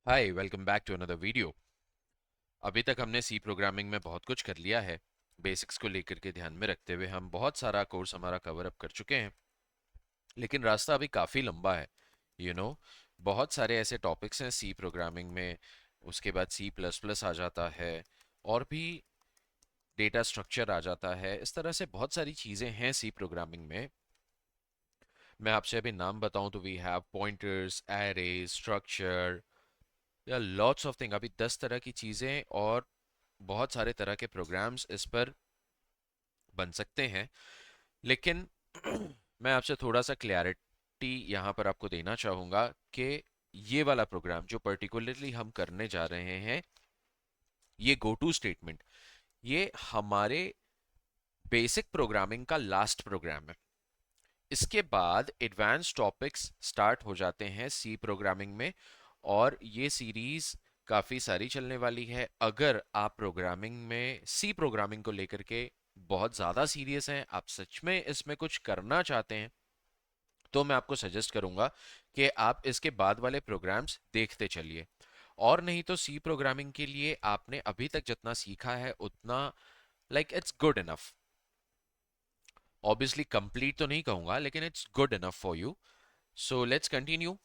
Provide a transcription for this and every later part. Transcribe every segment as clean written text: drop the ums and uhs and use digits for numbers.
Hi welcome back to another video. अभी तक हमने सी प्रोग्रामिंग में बहुत कुछ कर लिया है। बेसिक्स को लेकर के ध्यान में रखते हुए हम बहुत सारा कोर्स हमारा कवर अप कर चुके हैं, लेकिन रास्ता अभी काफ़ी लंबा है। यू you नो know, बहुत सारे ऐसे टॉपिक्स हैं सी प्रोग्रामिंग में। उसके बाद सी प्लस प्लस आ जाता है, और भी डेटा स्ट्रक्चर आ जाता है। इस तरह से बहुत सारी चीज़ें हैं सी प्रोग्रामिंग में। मैं आपसे अभी नाम बताऊं तो we have pointers, arrays, structure, या लॉट्स ऑफ थिंग। अभी 10 तरह की चीज़ें और बहुत सारे तरह के प्रोग्राम्स इस पर बन सकते हैं। लेकिन मैं आपसे थोड़ा सा क्लैरिटी यहाँ पर आपको देना चाहूँगा कि ये वाला प्रोग्राम जो पर्टिकुलरली हम करने जा रहे हैं, ये गो टू स्टेटमेंट, ये हमारे बेसिक प्रोग्रामिंग का लास्ट प्रोग्राम है। इसके बाद एडवांस टॉपिक्स स्टार्ट हो जाते हैं सी प्रोग्रामिंग में, और ये सीरीज काफ़ी सारी चलने वाली है। अगर आप प्रोग्रामिंग में सी प्रोग्रामिंग को लेकर के बहुत ज़्यादा सीरियस हैं, आप सच में इसमें कुछ करना चाहते हैं, तो मैं आपको सजेस्ट करूंगा कि आप इसके बाद वाले प्रोग्राम्स देखते चलिए। और नहीं तो सी प्रोग्रामिंग के लिए आपने अभी तक जितना सीखा है उतना, like it's good enough. Obviously complete तो नहीं कहूंगा, लेकिन it's good enough for you. So let's continue.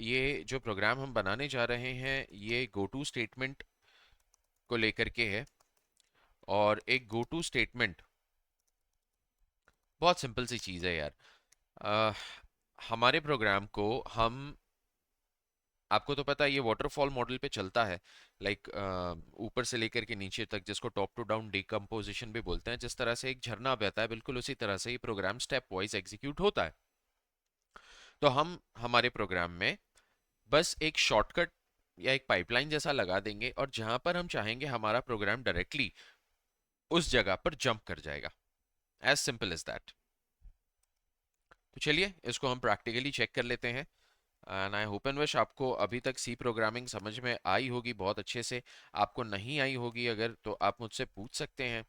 ये जो प्रोग्राम हम बनाने जा रहे हैं, ये गो टू स्टेटमेंट को लेकर के है। और एक गो टू स्टेटमेंट बहुत सिंपल सी चीज़ है यार। अ, हमारे प्रोग्राम को हम, आपको तो पता है ये वाटरफॉल मॉडल पे चलता है। लाइक ऊपर से लेकर के नीचे तक, जिसको टॉप टू डाउन डिकम्पोजिशन भी बोलते हैं। जिस तरह से एक झरना बहता है, बिल्कुल उसी तरह से ये प्रोग्राम स्टेप वाइज एग्जीक्यूट होता है। तो हम हमारे प्रोग्राम में बस एक शॉर्टकट या एक पाइपलाइन जैसा लगा देंगे, और जहां पर हम चाहेंगे हमारा प्रोग्राम डायरेक्टली उस जगह पर जंप कर जाएगा। As simple as that. तो चलिए इसको हम प्रैक्टिकली चेक कर लेते हैं। And I hope and wish आपको अभी तक सी प्रोग्रामिंग समझ में आई होगी बहुत अच्छे से। आपको नहीं आई होगी अगर, तो आप मुझसे पूछ सकते हैं।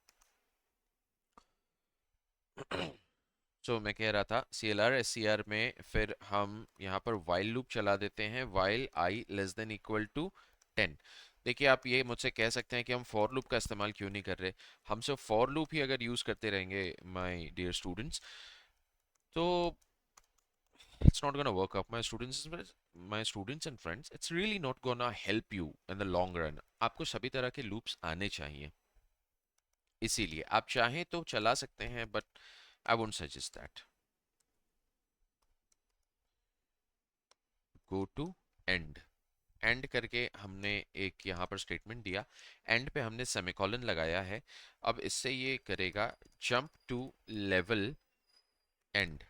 सो मैं कह रहा था, C L R S C R में फिर हम यहाँ पर वाइल लूप चला देते हैं, while i less than equal to 10। देखिए, आप ये मुझसे कह सकते हैं कि हम फॉर लूप का इस्तेमाल क्यों नहीं कर रहे। हम सिर्फ फॉर लूप ही अगर यूज़ करते रहेंगे माय डियर स्टूडेंट्स, तो it's not gonna work out. My students and friends, it's really not gonna help you in the long run. आपको सभी तरह के लूप्स आने चाहिए। इसीलिए आप चाहें तो चला सकते हैं, but I won't suggest that. Go to end, end करके हमने एक यहाँ पर स्टेटमेंट दिया। एंड पे हमने सेमीकोलन लगाया है। अब इससे ये करेगा जंप टू लेवल एंड।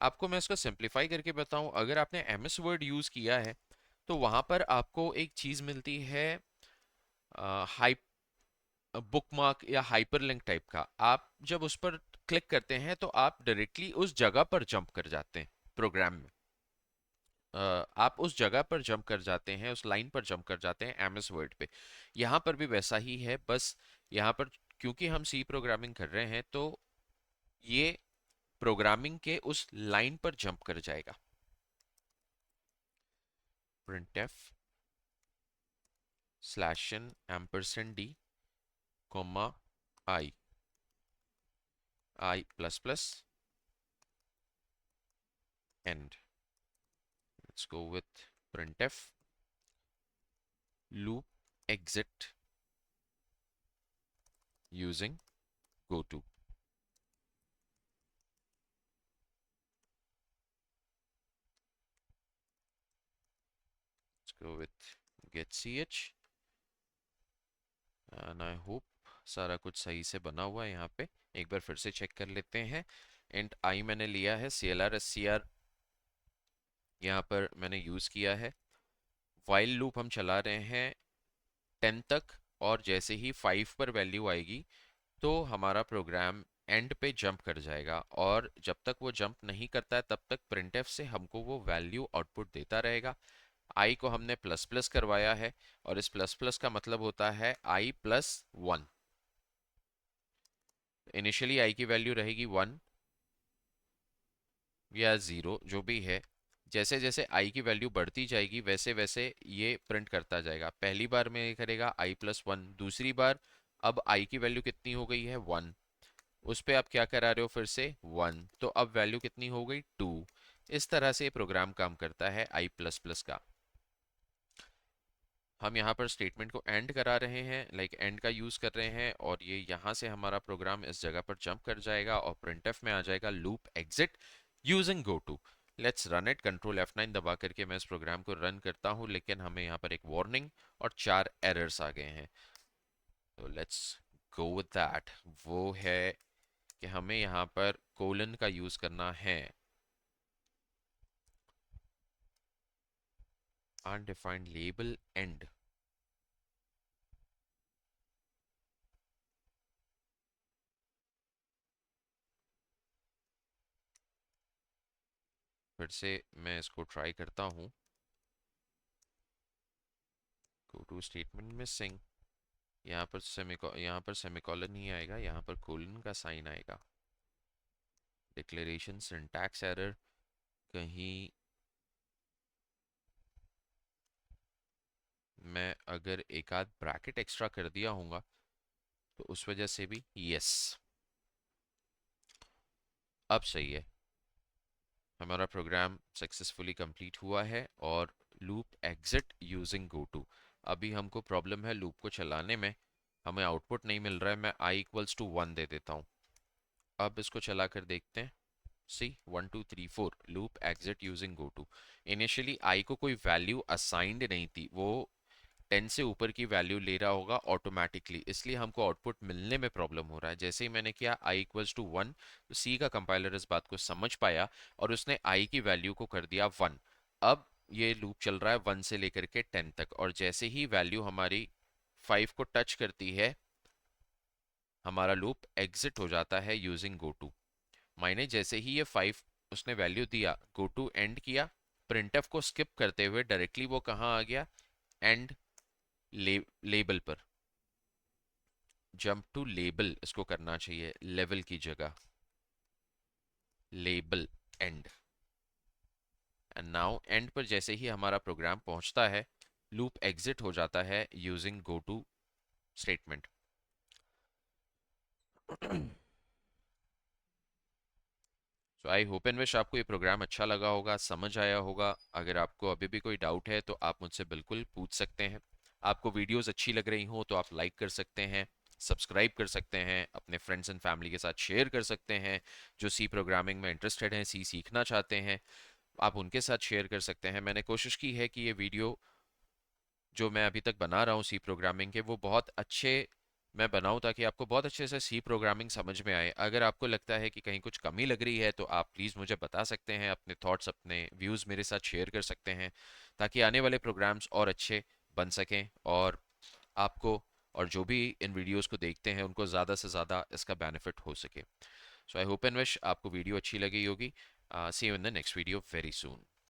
आपको मैं इसको सिंप्लीफाई करके बताऊं, अगर आपने एमएस वर्ड यूज़ किया है तो वहां पर आपको एक चीज़ मिलती है, हाइप बुकमार्क या हाइपरलिंक टाइप का। आप जब उस पर क्लिक करते हैं तो आप डायरेक्टली उस जगह पर जंप कर जाते हैं प्रोग्राम में। आप उस जगह पर जंप कर जाते हैं, उस लाइन पर जंप कर जाते हैं एमएस वर्ड पे। यहाँ पर भी वैसा ही है, बस यहाँ पर क्योंकि हम सी प्रोग्रामिंग कर रहे हैं, तो ये प्रोग्रामिंग के उस लाइन पर जंप कर जाएगा। printf slash n ampersand D comma I plus plus end. Let's go with printf loop exit using goto. Let's go with get ch, and I hope सारा कुछ सही से बना हुआ है। यहाँ पे एक बार फिर से चेक कर लेते हैं। इंट आई मैंने लिया है, C L R S C R यहाँ पर मैंने यूज़ किया है। वाइल लूप हम चला रहे हैं 10 तक, और जैसे ही 5 पर वैल्यू आएगी तो हमारा प्रोग्राम एंड पे जंप कर जाएगा। और जब तक वो जंप नहीं करता है तब तक प्रिंटफ से हमको वो वैल्यू आउटपुट देता रहेगा। आई को हमने प्लस प्लस करवाया है, और इस प्लस प्लस का मतलब होता है आई प्लस 1। इनिशियली आई की वैल्यू रहेगी 1 या 0, जो भी है। जैसे जैसे आई की वैल्यू बढ़ती जाएगी वैसे वैसे ये प्रिंट करता जाएगा। पहली बार में ये करेगा i+1, दूसरी बार अब आई की वैल्यू कितनी हो गई है 1, उस पे आप क्या करा रहे हो फिर से 1, तो अब वैल्यू कितनी हो गई 2। इस तरह से प्रोग्राम काम करता है i++ का। हम यहाँ पर स्टेटमेंट को एंड करा रहे हैं, लाइक एंड का यूज़ कर रहे हैं, और ये यहाँ से हमारा प्रोग्राम इस जगह पर जंप कर जाएगा और printf में आ जाएगा loop exit using goto। Let's run it, control F9 दबा करके मैं इस प्रोग्राम को रन करता हूँ, लेकिन हमें यहाँ पर एक वार्निंग और 4 एरर्स आ गए हैं। तो लेट्स गो विद दैट। वो है कि हमें यहाँ पर कोलन का यूज़ करना है। अनडिफाइंड लेबल एंड, फिर से मैं इसको ट्राई करता हूँ। गो टू स्टेटमेंट मिसिंग, यहाँ पर सेमिकोलन नहीं आएगा, यहाँ पर कोलन का साइन आएगा। डिक्लेरेशन सिंटैक्स एरर, कहीं मैं अगर एक आध ब्रैकेट एक्स्ट्रा कर दिया होगा तो उस वजह से भी। यस, अब सही है, हमारा प्रोग्राम सक्सेसफुली कंप्लीट हुआ है। और लूप एग्जिट यूजिंग goto, अभी हमको प्रॉब्लम है लूप को चलाने में, हमें आउटपुट नहीं मिल रहा है। मैं i=1 दे देता हूँ। अब इसको चला कर देखते हैं। सी 1 2 3 4 loop exit using goto। Initially I को कोई वैल्यू असाइंड नहीं थी, वो 10 से ऊपर की वैल्यू ले रहा होगा ऑटोमेटिकली, इसलिए हमको आउटपुट मिलने में प्रॉब्लम हो रहा है। जैसे ही मैंने किया i=1, तो सी का कंपाइलर इस बात को समझ पाया और उसने आई की वैल्यू को कर दिया 1। अब ये लूप चल रहा है 1 से लेकर के 10 तक, और जैसे ही वैल्यू हमारी 5 को टच करती है हमारा लूप एग्जिट हो जाता है यूजिंग goto। मायने जैसे ही ये 5 उसने वैल्यू दिया, goto एंड किया, printf को स्किप करते हुए डायरेक्टली वो कहाँ आ गया, एंड लेबल पर। जंप टू लेबल इसको करना चाहिए, लेवल की जगह label and. And now and पर जैसे ही हमारा प्रोग्राम पहुंचता है लूप एग्जिट हो जाता है using goto statement. So I hope and wish आपको ये प्रोग्राम अच्छा लगा होगा, समझ आया होगा। अगर आपको अभी भी कोई डाउट है तो आप मुझसे बिल्कुल पूछ सकते हैं। आपको वीडियोस अच्छी लग रही हो तो आप लाइक कर सकते हैं, सब्सक्राइब कर सकते हैं, अपने फ्रेंड्स एंड फैमिली के साथ शेयर कर सकते हैं। जो सी प्रोग्रामिंग में इंटरेस्टेड हैं, सी सीखना चाहते हैं, आप उनके साथ शेयर कर सकते हैं। मैंने कोशिश की है कि ये वीडियो जो मैं अभी तक बना रहा हूँ सी प्रोग्रामिंग के, वो बहुत अच्छे मैं बनाऊँ ताकि आपको बहुत अच्छे से सी प्रोग्रामिंग समझ में आए। अगर आपको लगता है कि कहीं कुछ कमी लग रही है तो आप प्लीज़ मुझे बता सकते हैं, अपने थॉट्स अपने व्यूज़ मेरे साथ शेयर कर सकते हैं, ताकि आने वाले प्रोग्राम्स और अच्छे बन सकें और आपको और जो भी इन वीडियोस को देखते हैं उनको ज़्यादा से ज़्यादा इसका बेनिफिट हो सके। So I hope and wish आपको वीडियो अच्छी लगी होगी। See you in the next video very soon.